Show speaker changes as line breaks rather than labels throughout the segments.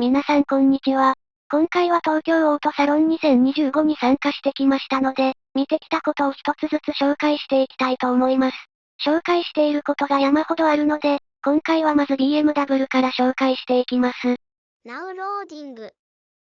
皆さんこんにちは。今回は東京オートサロン2025に参加してきましたので、見てきたことを一つずつ紹介していきたいと思います。紹介していることが山ほどあるので、今回はまず BMW から紹介していきます。
Now loading。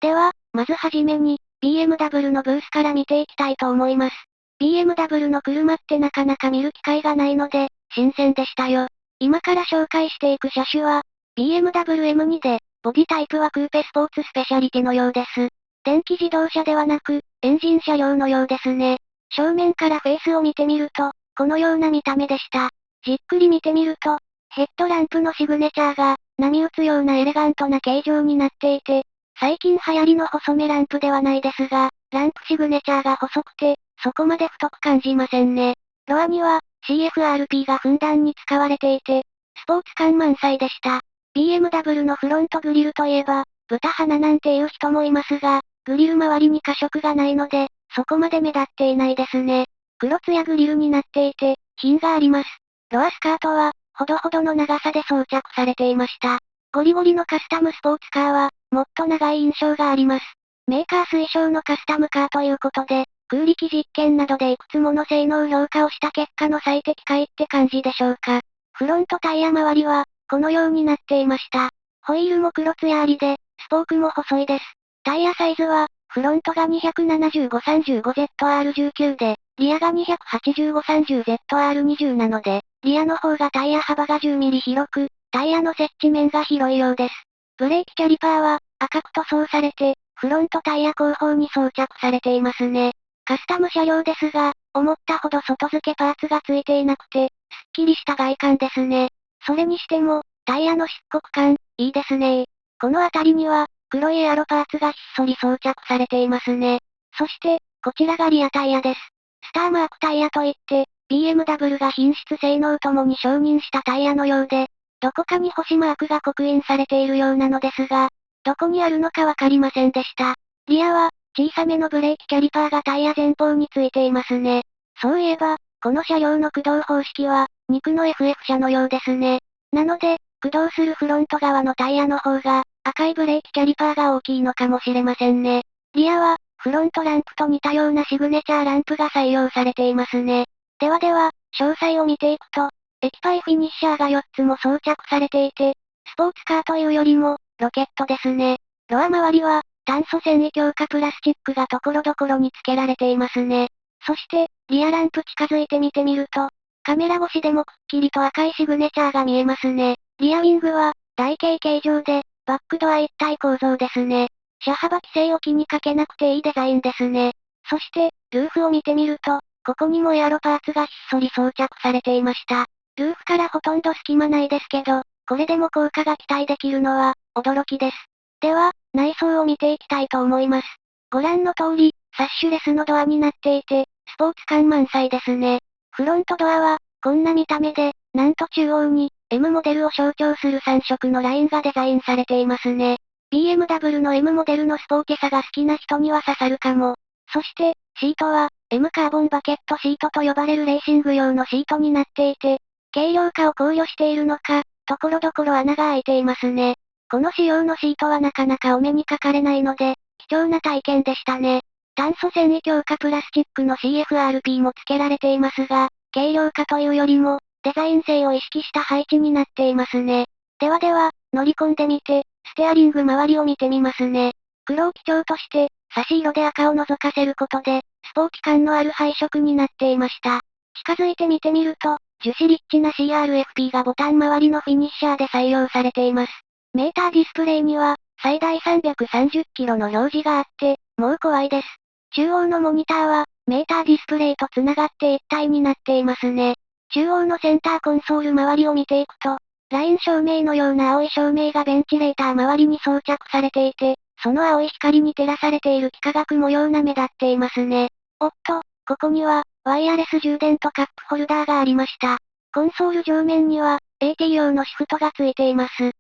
では、まずはじめに、BMW のブースから見ていきたいと思います。BMW の車ってなかなか見る機会がないので、新鮮でしたよ。今から紹介していく車種は、BMW M2 で、ボディタイプはクーペスポーツスペシャリティのようです。電気自動車ではなく、エンジン車両のようですね。正面からフェイスを見てみると、このような見た目でした。じっくり見てみると、ヘッドランプのシグネチャーが、波打つようなエレガントな形状になっていて、最近流行りの細めランプではないですが、ランプシグネチャーが細くて、そこまで太く感じませんね。ロアには、CFRP がふんだんに使われていて、スポーツ感満載でした。BMW のフロントグリルといえば、豚鼻なんていう人もいますが、グリル周りに過色がないので、そこまで目立っていないですね。黒ツヤグリルになっていて、品があります。ロアスカートは、ほどほどの長さで装着されていました。ゴリゴリのカスタムスポーツカーは、もっと長い印象があります。メーカー推奨のカスタムカーということで、空力実験などでいくつもの性能評価をした結果の最適解って感じでしょうか。フロントタイヤ周りは、このようになっていました。ホイールも黒ツヤありで、スポークも細いです。タイヤサイズは、フロントが 275-35ZR19 で、リアが 285-30ZR20 なので、リアの方がタイヤ幅が10ミリ広く、タイヤの接地面が広いようです。ブレーキキャリパーは、赤く塗装されて、フロントタイヤ後方に装着されていますね。カスタム車両ですが、思ったほど外付けパーツが付いていなくて、すっきりした外観ですね。それにしても、タイヤの漆黒感、いいですね。この辺りには、黒いエアロパーツがひっそり装着されていますね。そして、こちらがリアタイヤです。スターマークタイヤといって、BMW が品質性能ともに承認したタイヤのようで、どこかに星マークが刻印されているようなのですが、どこにあるのかわかりませんでした。リアは、小さめのブレーキキャリパーがタイヤ前方についていますね。そういえば、この車両の駆動方式は、肉の FF 車のようですね。なので、駆動するフロント側のタイヤの方が、赤いブレーキキャリパーが大きいのかもしれませんね。リアは、フロントランプと似たようなシグネチャーランプが採用されていますね。ではでは、詳細を見ていくと、エキパイフィニッシャーが4つも装着されていて、スポーツカーというよりも、ロケットですね。ロア周りは、炭素繊維強化プラスチックが所々に付けられていますね。そして、リアランプ近づいて見てみると、カメラ越しでもくっきりと赤いシグネチャーが見えますね。リアウィングは、台形形状で、バックドア一体構造ですね。車幅規制を気にかけなくていいデザインですね。そして、ルーフを見てみると、ここにもエアロパーツがひっそり装着されていました。ルーフからほとんど隙間ないですけど、これでも効果が期待できるのは、驚きです。では、内装を見ていきたいと思います。ご覧の通り、サッシュレスのドアになっていて、スポーツ感満載ですね。フロントドアは、こんな見た目で、なんと中央に、M モデルを象徴する3色のラインがデザインされていますね。BMW の M モデルのスポーケさが好きな人には刺さるかも。そして、シートは、M カーボンバケットシートと呼ばれるレーシング用のシートになっていて、軽量化を考慮しているのか、ところどころ穴が開いていますね。この仕様のシートはなかなかお目にかかれないので、貴重な体験でしたね。炭素繊維強化プラスチックの CFRP も付けられていますが、軽量化というよりも、デザイン性を意識した配置になっていますね。ではでは、乗り込んでみて、ステアリング周りを見てみますね。黒を基調として、差し色で赤を覗かせることで、スポーツ感のある配色になっていました。近づいて見てみると、樹脂リッチな CRFP がボタン周りのフィニッシャーで採用されています。メーターディスプレイには、最大330キロの表示があって、もう怖いです。中央のモニターは、メーターディスプレイと繋がって一体になっていますね。中央のセンターコンソール周りを見ていくと、ライン照明のような青い照明がベンチレーター周りに装着されていて、その青い光に照らされている幾何学模様が目立っていますね。おっと、ここには、ワイヤレス充電とカップホルダーがありました。コンソール上面には、AT 用のシフトがついています。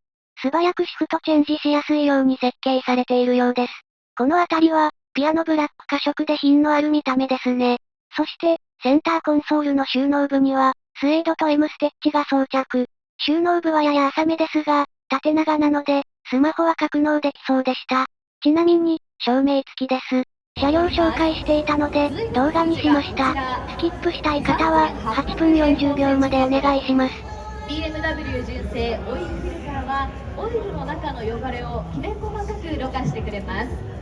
素早くシフトチェンジしやすいように設計されているようです。この辺りは、ピアノブラック褐色で品のある見た目ですね。そして、センターコンソールの収納部には、スエードと M ステッチが装着。収納部はやや浅めですが、縦長なので、スマホは格納できそうでした。ちなみに、照明付きです。車両紹介していたので、動画にしました。スキップしたい方は、8分40秒までお願いします。
BMW 純正オイルフィルターは、オイルの中の汚れをきめ細かくろ過してくれます。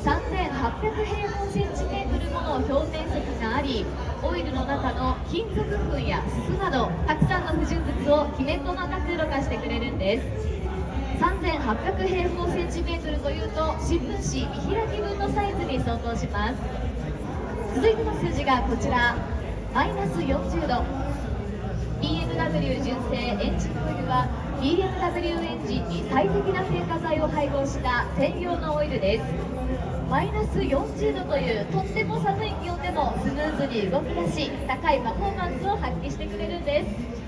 3800平方センチメートルもの表面積があり、オイルの中の金属粉やすすなど、たくさんの不純物をきめ細かくろ過してくれるんです。3800平方センチメートルというと、新聞紙見開き分のサイズに相当します。続いての数字がこちら、マイナス40度。BMW 純正エンジンオイルは BMW エンジンに最適な添加剤を配合した専用のオイルです。マイナス40度というとっても寒い気温でもスムーズに動き出し、高いパフォーマンスを発揮してくれるんです。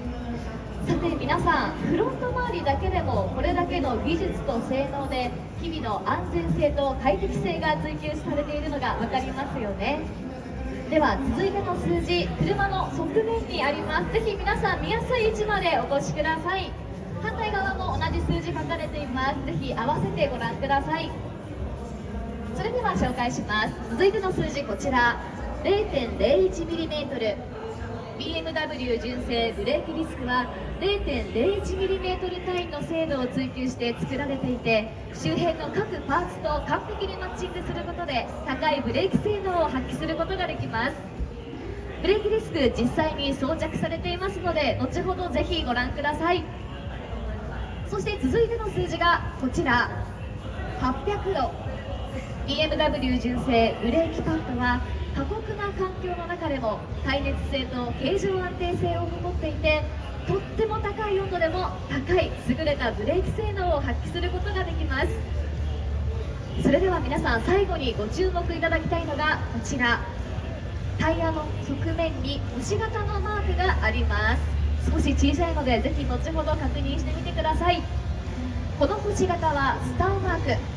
さて皆さん、フロント周りだけでもこれだけの技術と性能で日々の安全性と快適性が追求されているのが分かりますよね。では続いての数字、車の側面にあります。ぜひ皆さん見やすい位置までお越しください。反対側も同じ数字書かれています。ぜひ合わせてご覧ください。それでは紹介します。続いての数字こちら、 0.01mm。 BMW 純正ブレーキディスクは 0.01mm 単位の精度を追求して作られていて、周辺の各パーツと完璧にマッチングすることで高いブレーキ性能を発揮することができます。ブレーキディスク実際に装着されていますので、後ほどぜひご覧ください。そして続いての数字がこちら、800度。 BMW 純正ブレーキパッドは過酷な環境の中でも耐熱性と形状安定性を誇っていて、とっても高い温度でも高い優れたブレーキ性能を発揮することができます。それでは皆さん、最後にご注目いただきたいのがこちら、タイヤの側面に星型のマークがあります。少し小さいのでぜひ後ほど確認してみてください。この星型はスターマーク。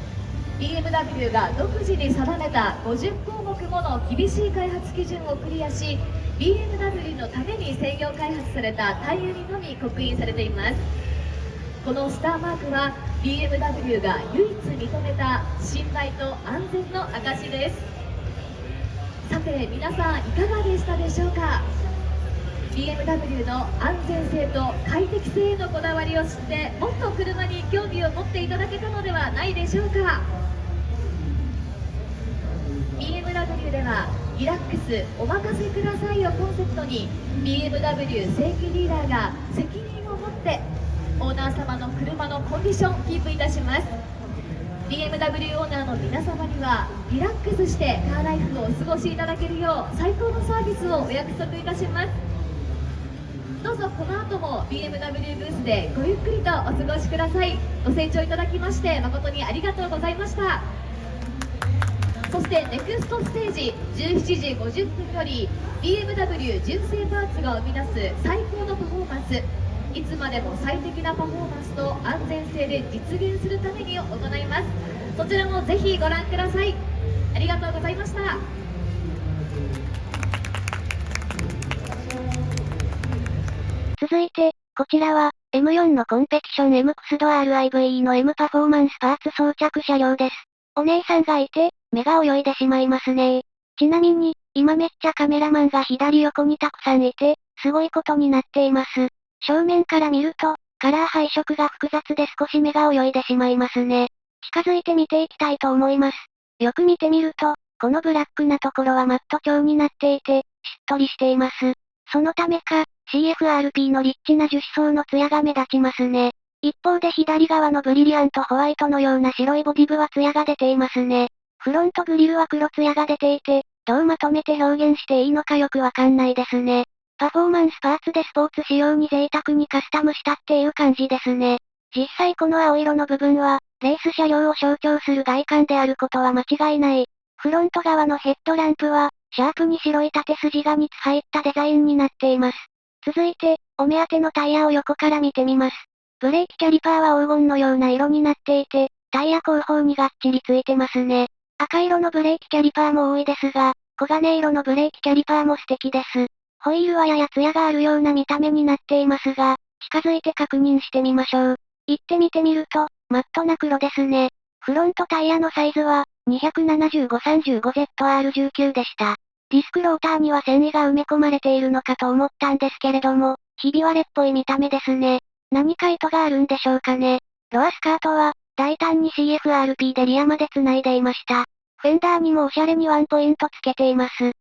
BMW が独自に定めた50項目もの厳しい開発基準をクリアし、 BMW のために制御開発されたタイヤにのみ刻印されています。このスターマークは BMW が唯一認めた信頼と安全の証です。さて皆さん、いかがでしたでしょうか。 BMW の安全性と快適性へのこだわりを知って、もっと車に興味を持っていただけたのではないでしょうか。 BMW ではリラックスお任せくださいをコンセプトに、 BMW 正規リーダーが責任を持ってオーナー様の車のコンディションをキープいたします。 BMW オーナーの皆様にはリラックスしてカーライフをお過ごしいただけるよう最高のサービスをお約束いたします。どうぞこの後も BMW ブースでごゆっくりとお過ごしください。ご清聴いただきまして誠にありがとうございました。そしてネクストステージ17時50分より BMW 純正パーツが生み出す最高のパフォーマンス、いつまでも最適なパフォーマンスと安全性で実現するために行います。そちらもぜひご覧ください。ありがとうございました。
続いて、こちらは、M4 のコンペティション M クスド RIVE の M パフォーマンスパーツ装着車両です。お姉さんがいて、目が泳いでしまいますね。ちなみに、今めっちゃカメラマンが左横にたくさんいて、すごいことになっています。正面から見ると、カラー配色が複雑で少し目が泳いでしまいますね。近づいて見ていきたいと思います。よく見てみると、このブラックなところはマット調になっていて、しっとりしています。そのためか、CFRP のリッチな樹脂層の艶が目立ちますね。一方で左側のブリリアントホワイトのような白いボディ部は艶が出ていますね。フロントグリルは黒艶が出ていて、どうまとめて表現していいのかよくわかんないですね。パフォーマンスパーツでスポーツ仕様に贅沢にカスタムしたっていう感じですね。実際この青色の部分は、レース車両を象徴する外観であることは間違いない。フロント側のヘッドランプは、シャープに白い縦筋が2つ入ったデザインになっています。続いて、お目当てのタイヤを横から見てみます。ブレーキキャリパーは黄金のような色になっていて、タイヤ後方にがっちりついてますね。赤色のブレーキキャリパーも多いですが、黄金色のブレーキキャリパーも素敵です。ホイールはやや艶があるような見た目になっていますが、近づいて確認してみましょう。行ってみてみると、マットな黒ですね。フロントタイヤのサイズは、275-35ZR19 でした。ディスクローターには繊維が埋め込まれているのかと思ったんですけれども、ひび割れっぽい見た目ですね。何か意図があるんでしょうかね。ロアスカートは、大胆に CFRP でリアまで繋いでいました。フェンダーにもおしゃれにワンポイントつけています。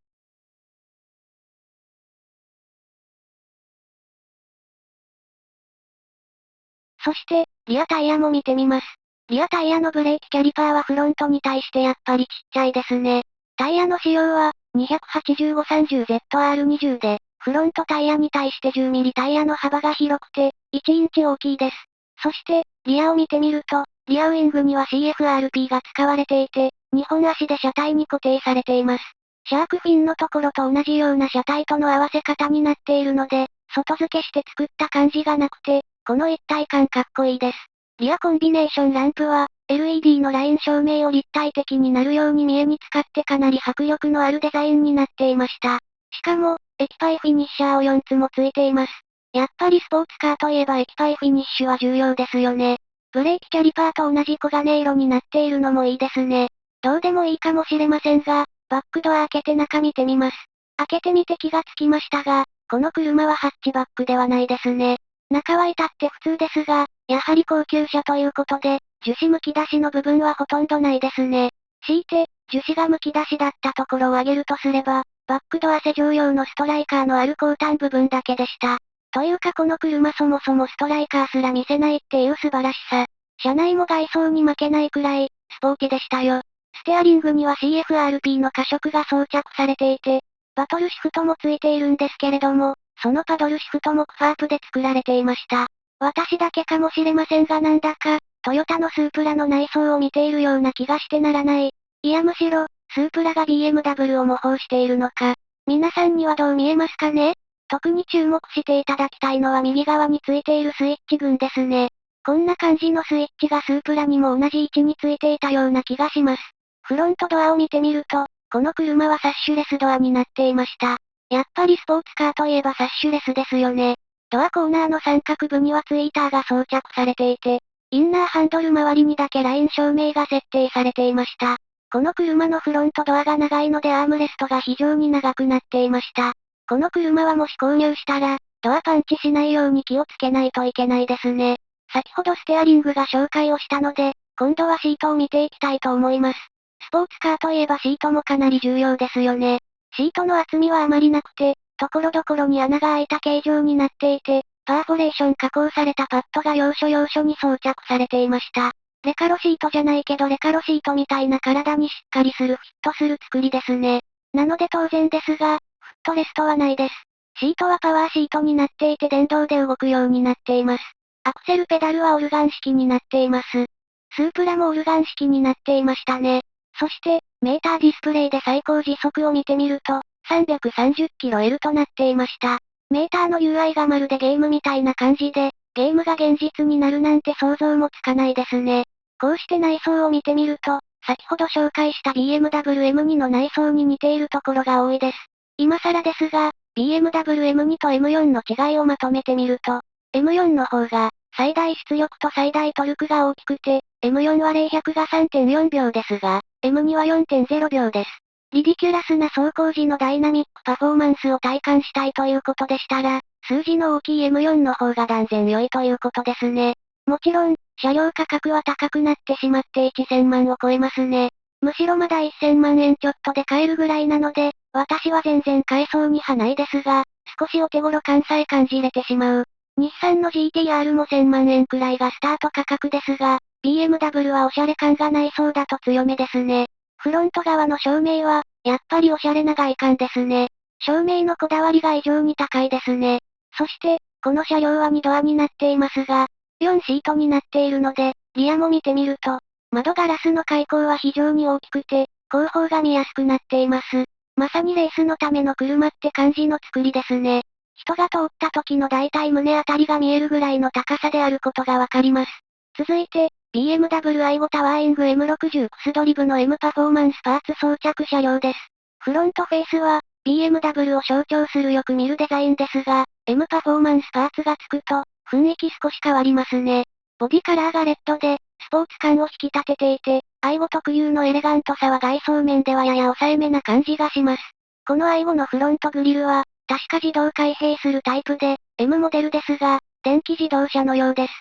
そして、リアタイヤも見てみます。リアタイヤのブレーキキャリパーはフロントに対してやっぱりちっちゃいですね。タイヤの仕様は、285-30ZR20 で、フロントタイヤに対して 10mm タイヤの幅が広くて、1インチ大きいです。そして、リアを見てみると、リアウィングには CFRP が使われていて、2本足で車体に固定されています。シャークフィンのところと同じような車体との合わせ方になっているので、外付けして作った感じがなくて、この一体感かっこいいです。リアコンビネーションランプは、LED のライン照明を立体的になるように見えに使ってかなり迫力のあるデザインになっていました。しかも、液パイフィニッシャーを4つもついています。やっぱりスポーツカーといえば液パイフィニッシュは重要ですよね。ブレーキキャリパーと同じ黄金色になっているのもいいですね。どうでもいいかもしれませんが、バックドア開けて中見てみます。開けてみて気がつきましたが、この車はハッチバックではないですね。中は至って普通ですが、やはり高級車ということで、樹脂むき出しの部分はほとんどないですね。強いて、樹脂がむき出しだったところを挙げるとすれば、バックドア施錠用のストライカーのある後端部分だけでした。というかこの車そもそもストライカーすら見せないっていう素晴らしさ。車内も外装に負けないくらい、スポーティでしたよ。ステアリングには CFRP の加色が装着されていて、バトルシフトもついているんですけれども、そのパドルシフトもクファープで作られていました。私だけかもしれませんがなんだか、トヨタのスープラの内装を見ているような気がしてならない。いやむしろ、スープラが BMW を模倣しているのか。皆さんにはどう見えますかね？特に注目していただきたいのは右側についているスイッチ群ですね。こんな感じのスイッチがスープラにも同じ位置についていたような気がします。フロントドアを見てみると、この車はサッシュレスドアになっていました。やっぱりスポーツカーといえばサッシュレスですよね。ドアコーナーの三角部にはツイーターが装着されていて、インナーハンドル周りにだけライン照明が設定されていました。この車のフロントドアが長いのでアームレストが非常に長くなっていました。この車はもし購入したら、ドアパンチしないように気をつけないといけないですね。先ほどステアリングが紹介をしたので、今度はシートを見ていきたいと思います。スポーツカーといえばシートもかなり重要ですよね。シートの厚みはあまりなくて、ところどころに穴が開いた形状になっていて、パーフォレーション加工されたパッドが要所要所に装着されていました。レカロシートじゃないけどレカロシートみたいな体にしっかりするフィットする作りですね。なので当然ですが、フットレストはないです。シートはパワーシートになっていて電動で動くようになっています。アクセルペダルはオルガン式になっています。スープラもオルガン式になっていましたね。そして、メーターディスプレイで最高時速を見てみると、330km となっていました。メーターの UI がまるでゲームみたいな感じで、ゲームが現実になるなんて想像もつかないですね。こうして内装を見てみると、先ほど紹介した BMW M2 の内装に似ているところが多いです。今更ですが、BMW M2 と M4 の違いをまとめてみると、M4 の方が、最大出力と最大トルクが大きくて、M4 は0-100が3.4秒ですが、M2 は4.0秒です。リディキュラスな走行時のダイナミックパフォーマンスを体感したいということでしたら、数字の大きい M4 の方が断然良いということですね。もちろん、車両価格は高くなってしまって1000万を超えますね。むしろまだ1000万円ちょっとで買えるぐらいなので、私は全然買えそうにはないですが、少しお手頃感さえ感じれてしまう。日産の GTR も1000万円くらいがスタート価格ですが、BMW はおしゃれ感がないそうだと強めですね。フロント側の照明は、やっぱりおしゃれな外観ですね。照明のこだわりが異常に高いですね。そして、この車両は2ドアになっていますが、4シートになっているので、リアも見てみると、窓ガラスの開口は非常に大きくて、後方が見やすくなっています。まさにレースのための車って感じの作りですね。人が通った時の大体胸あたりが見えるぐらいの高さであることがわかります。続いて、BMW i5 タワーイング M60 クスドリブの M パフォーマンスパーツ装着車両です。フロントフェイスは、BMW を象徴するよく見るデザインですが、M パフォーマンスパーツがつくと、雰囲気少し変わりますね。ボディカラーがレッドで、スポーツ感を引き立てていて、アイゴ特有のエレガントさは外装面ではやや抑えめな感じがします。このアイゴのフロントグリルは、確か自動開閉するタイプで、M モデルですが、電気自動車のようです。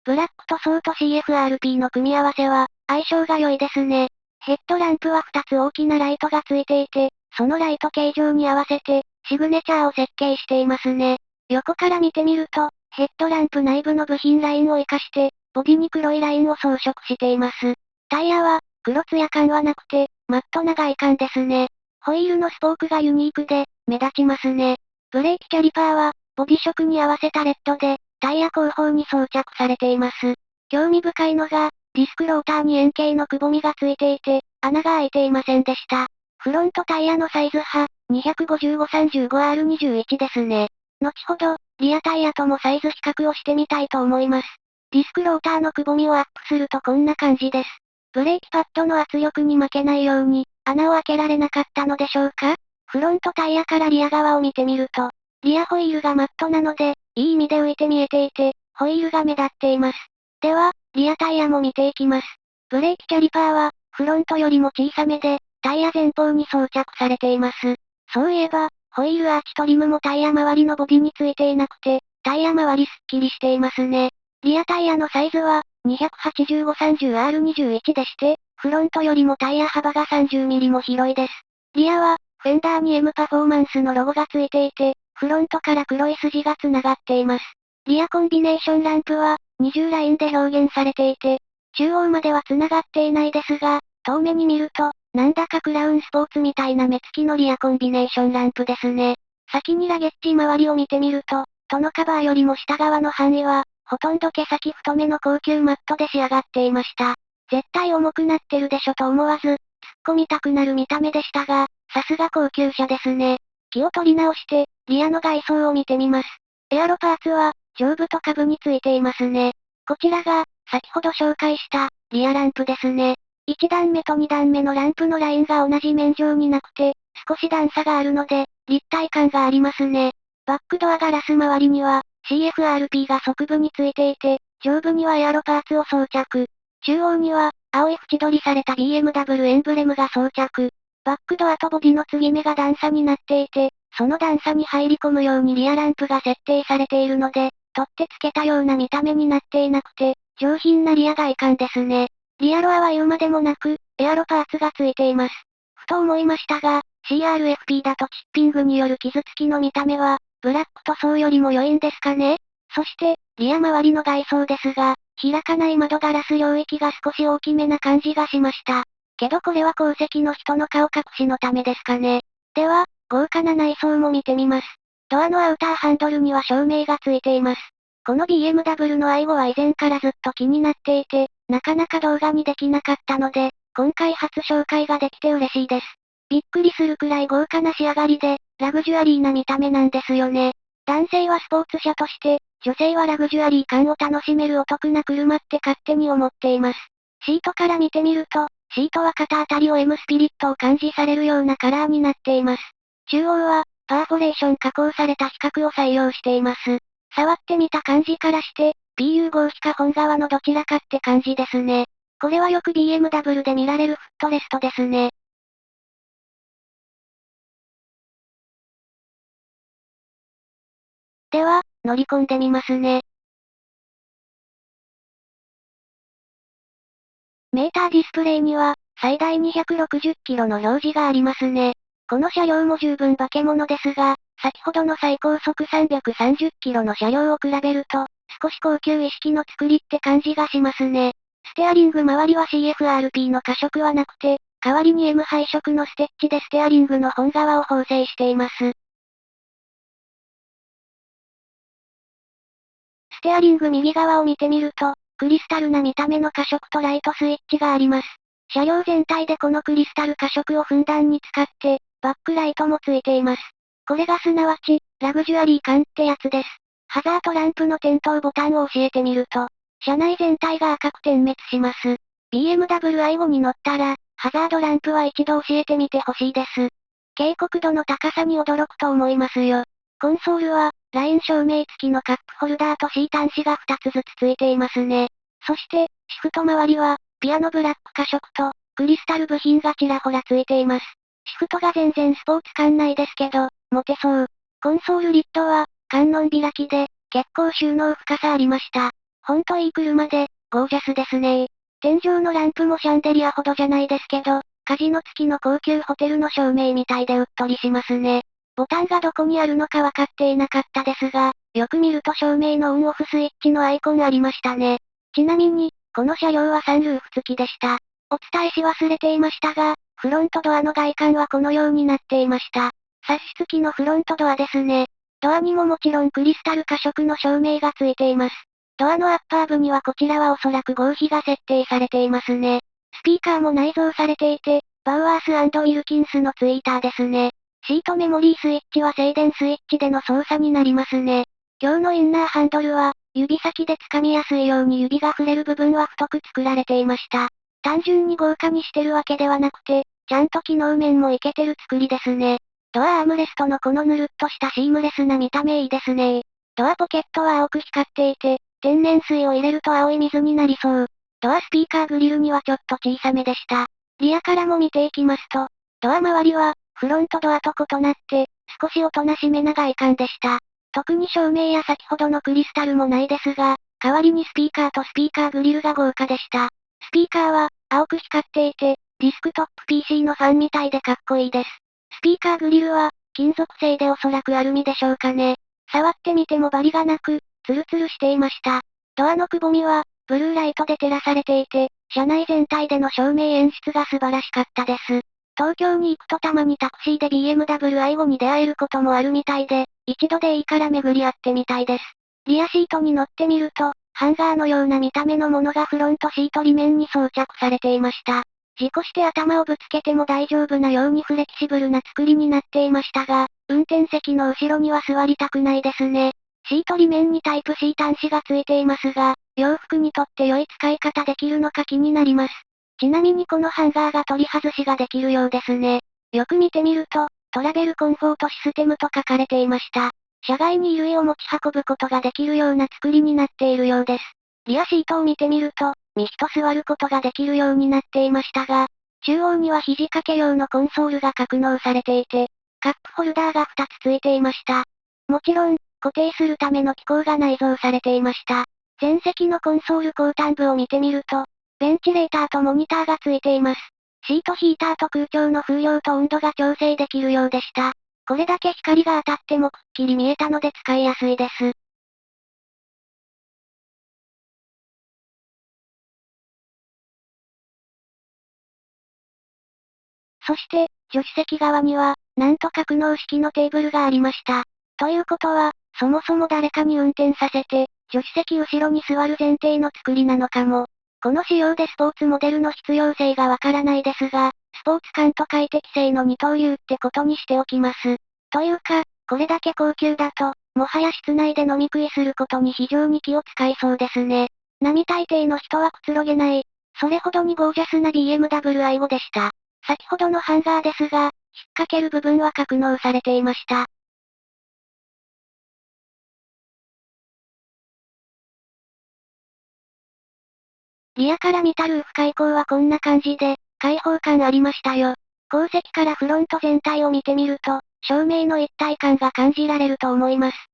ブラック塗装と CFRP の組み合わせは、相性が良いですね。ヘッドランプは2つ大きなライトがついていて、そのライト形状に合わせて、シグネチャーを設計していますね。横から見てみると、ヘッドランプ内部の部品ラインを活かして、ボディに黒いラインを装飾しています。タイヤは、黒ツヤ感はなくて、マットな外観ですね。ホイールのスポークがユニークで、目立ちますね。ブレーキキャリパーは、ボディ色に合わせたレッドで、タイヤ後方に装着されています。興味深いのが、ディスクローターに円形のくぼみがついていて、穴が開いていませんでした。フロントタイヤのサイズは、255-35R21 ですね。後ほど、リアタイヤともサイズ比較をしてみたいと思います。ディスクローターのくぼみをアップするとこんな感じです。ブレーキパッドの圧力に負けないように、穴を開けられなかったのでしょうか？フロントタイヤからリア側を見てみると、リアホイールがマットなので、いい意味で浮いて見えていて、ホイールが目立っています。では、リアタイヤも見ていきます。ブレーキキャリパーは、フロントよりも小さめで、タイヤ前方に装着されています。そういえば、ホイールアーチとリムもタイヤ周りのボディについていなくて、タイヤ周りすっきりしていますね。リアタイヤのサイズは、285-30R21 でして、フロントよりもタイヤ幅が 30mm も広いです。リアは、フェンダーに M パフォーマンスのロゴがついていて、フロントから黒い筋が繋がっています。リアコンビネーションランプは、20ラインで表現されていて、中央までは繋がっていないですが、遠目に見ると、なんだかクラウンスポーツみたいな目つきのリアコンビネーションランプですね。先にラゲッジ周りを見てみると、トのカバーよりも下側の範囲は、ほとんど毛先太めの高級マットで仕上がっていました。絶対重くなってるでしょと思わず、突っ込みたくなる見た目でしたが、さすが高級車ですね。気を取り直して、リアの外装を見てみます。エアロパーツは、上部と下部についていますね。こちらが、先ほど紹介した、リアランプですね。1段目と2段目のランプのラインが同じ面上になくて、少し段差があるので、立体感がありますね。バックドアガラス周りには、CFRP が側部についていて、上部にはエアロパーツを装着。中央には、青い縁取りされた BMW エンブレムが装着。バックドアとボディの継ぎ目が段差になっていて、その段差に入り込むようにリアランプが設定されているので、取ってつけたような見た目になっていなくて、上品なリア外観ですね。リアロアは言うまでもなく、エアロパーツがついています。ふと思いましたが、CRFP だとチッピングによる傷つきの見た目は、ブラック塗装よりも良いんですかね？そして、リア周りの外装ですが、開かない窓ガラス領域が少し大きめな感じがしました。けどこれは後席の人の顔隠しのためですかね。では、豪華な内装も見てみます。ドアのアウターハンドルには照明がついています。この BMW の愛護は以前からずっと気になっていて、なかなか動画にできなかったので、今回初紹介ができて嬉しいです。びっくりするくらい豪華な仕上がりで、ラグジュアリーな見た目なんですよね。男性はスポーツ車として、女性はラグジュアリー感を楽しめるお得な車って勝手に思っています。シートから見てみると、シートは肩あたりを M スピリットを感じされるようなカラーになっています。中央は、パーフォレーション加工された比較を採用しています。触ってみた感じからして、PU 合皮か本革のどちらかって感じですね。これはよく BMW で見られるフットレストですね。では、乗り込んでみますね。メーターディスプレイには、最大260キロの表示がありますね。この車両も十分化け物ですが、先ほどの最高速330キロの車両を比べると、少し高級意識の作りって感じがしますね。ステアリング周りは CFRP の過色はなくて、代わりに M 配色のステッチでステアリングの本革を縫製しています。ステアリング右側を見てみると、クリスタルな見た目の過色とライトスイッチがあります。車両全体でこのクリスタル過色をふんだんに使って、バックライトもついています。これがすなわち、ラグジュアリー感ってやつです。ハザードランプの点灯ボタンを教えてみると、車内全体が赤く点滅します。BMW i5 に乗ったら、ハザードランプは一度教えてみてほしいです。警告度の高さに驚くと思いますよ。コンソールは、ライン照明付きのカップホルダーと C 端子が2つずつ付いていますね。そして、シフト周りは、ピアノブラック褐色と、クリスタル部品がちらほら付いています。シフトが全然スポーツ感ないですけど、モテそう。コンソールリットは、観音開きで、結構収納深さありました。ほんといい車で、ゴージャスですね。天井のランプもシャンデリアほどじゃないですけど、カジノ付きの高級ホテルの照明みたいでうっとりしますね。ボタンがどこにあるのか分かっていなかったですが、よく見ると照明のオンオフスイッチのアイコンありましたね。ちなみに、この車両はサンルーフ付きでした。お伝えし忘れていましたが、フロントドアの外観はこのようになっていました。サッシ付きのフロントドアですね。ドアにももちろんクリスタル褐色の照明が付いています。ドアのアッパー部にはこちらはおそらく合皮が設定されていますね。スピーカーも内蔵されていて、バウアース&ウィルキンスのツイーターですね。シートメモリースイッチは静電スイッチでの操作になりますね。今日のインナーハンドルは、指先で掴みやすいように指が触れる部分は太く作られていました。単純に豪華にしてるわけではなくて、ちゃんと機能面もいけてる作りですね。ドアアームレストのこのぬるっとしたシームレスな見た目いいですね。ドアポケットは青く光っていて、天然水を入れると青い水になりそう。ドアスピーカーグリルにはちょっと小さめでした。リアからも見ていきますと、ドア周りは、フロントドアと異なって、少しおとなしめな外観でした。特に照明や先ほどのクリスタルもないですが、代わりにスピーカーとスピーカーグリルが豪華でした。スピーカーは、青く光っていて、ディスクトップ PC のファンみたいでかっこいいです。スピーカーグリルは、金属製でおそらくアルミでしょうかね。触ってみてもバリがなく、ツルツルしていました。ドアのくぼみは、ブルーライトで照らされていて、車内全体での照明演出が素晴らしかったです。東京に行くとたまにタクシーで BMW i5 に出会えることもあるみたいで、一度でいいから巡り合ってみたいです。リアシートに乗ってみると、ハンガーのような見た目のものがフロントシート裏面に装着されていました。事故して頭をぶつけても大丈夫なようにフレキシブルな作りになっていましたが、運転席の後ろには座りたくないですね。シート裏面にタイプ C 端子が付いていますが、洋服にとって良い使い方できるのか気になります。ちなみにこのハンガーが取り外しができるようですね。よく見てみると、トラベルコンフォートシステムと書かれていました。車外に衣類を持ち運ぶことができるような作りになっているようです。リアシートを見てみると、身一座ることができるようになっていましたが、中央には肘掛け用のコンソールが格納されていて、カップホルダーが2つ付いていました。もちろん、固定するための機構が内蔵されていました。前席のコンソール後端部を見てみると、ベンチレーターとモニターが付いています。シートヒーターと空調の風量と温度が調整できるようでした。これだけ光が当たってもくっきり見えたので使いやすいです。そして、助手席側には、なんと格納式のテーブルがありました。ということは、そもそも誰かに運転させて、助手席後ろに座る前提の作りなのかも。この仕様でスポーツモデルの必要性がわからないですが、スポーツ感と快適性の二刀流ってことにしておきます。というか、これだけ高級だと、もはや室内で飲み食いすることに非常に気を使いそうですね。並大抵の人はくつろげない。それほどにゴージャスな BMW i5 でした。先ほどのハンガーですが、引っ掛ける部分は格納されていました。リアから見たルーフ開口はこんな感じで、開放感ありましたよ。後席からフロント全体を見てみると、照明の一体感が感じられると思います。